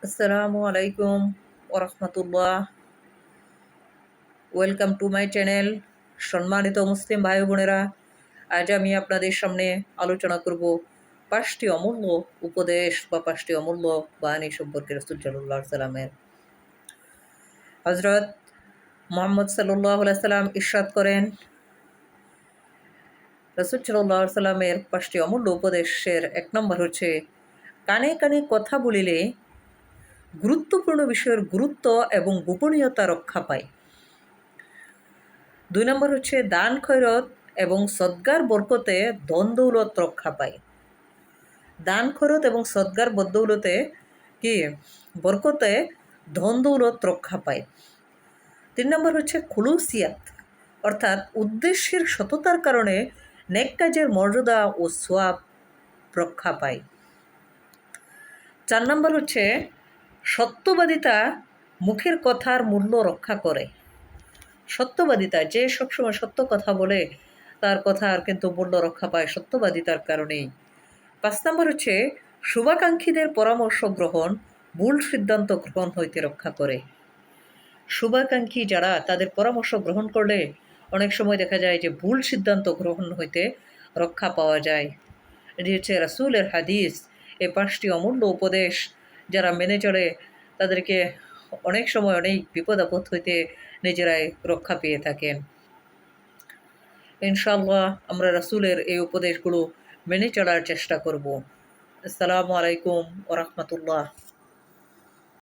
আসসালামু আলাইকুম ওরহমতুল্লাহ। Welcome to my channel. সম্মানিত মুসলিম ভাই বোনেরা, আজ আমি আপনাদের সামনে আলোচনা করব 5টি অমূল্য উপদেশ বা 5টি অমূল্য বাণী সম্পর্কে রাসূল সাল্লাল্লাহু আলাইহি সাল্লামের। হযরত মুহাম্মদ সাল্লাল্লাহু আলাইহি সাল্লাম ইরশাদ করেন, রাসূল সাল্লাল্লাহু আলাইহি সাল্লামের 5টি অমূল্য উপদেশের 1 নম্বর হচ্ছে, কানে কানে কথা বলিলে গুরুত্বপূর্ণ বিষয়ের গুরুত্ব এবং গোপনীয়তা রক্ষা পায়। 2 নম্বর হচ্ছে, দান খয়রত এবং সদগার বরকতে ধন দৌলত রক্ষা পায়। দান খয়রত এবং সদগার বদৌলতে কি বরকতে ধন দৌলত রক্ষা পায়। 3 নম্বর হচ্ছে খুলুসিয়াত, অর্থাৎ উদ্দেশ্যের সততার কারণে নেক কাজের মর্যাদা ও সওয়াব রক্ষা পায়। 4 নম্বর হচ্ছে সত্যবাদিতা, মুখের কথার মূল্য রক্ষা করে। সত্যবাদিতা, যে সবসময় সত্য কথা বলে তার কথার কিন্তু মূল্য রক্ষা পায় সত্যবাদিতার কারণেই। 5 নম্বর হচ্ছে শুভাকাঙ্ক্ষীদের পরামর্শ গ্রহণ ভুল সিদ্ধান্ত গ্রহণ হইতে রক্ষা করে। শুভাকাঙ্ক্ষী যারা, তাদের পরামর্শ গ্রহণ করলে অনেক সময় দেখা যায় যে ভুল সিদ্ধান্ত গ্রহণ হইতে রক্ষা পাওয়া যায়। এটি হচ্ছে রাসূলের হাদিস। এই 5টি অমূল্য উপদেশ যারা মেনে চলে তাদেরকে অনেক সময় অনেক বিপদ আপদ হইতে নিজেরাই রক্ষা পেয়ে থাকেন। ইনশাআল্লাহ আমরা রাসূলের এই উপদেশগুলো মেনে চলার চেষ্টা করব। আসসালামু আলাইকুম ওয়া রাহমাতুল্লাহ।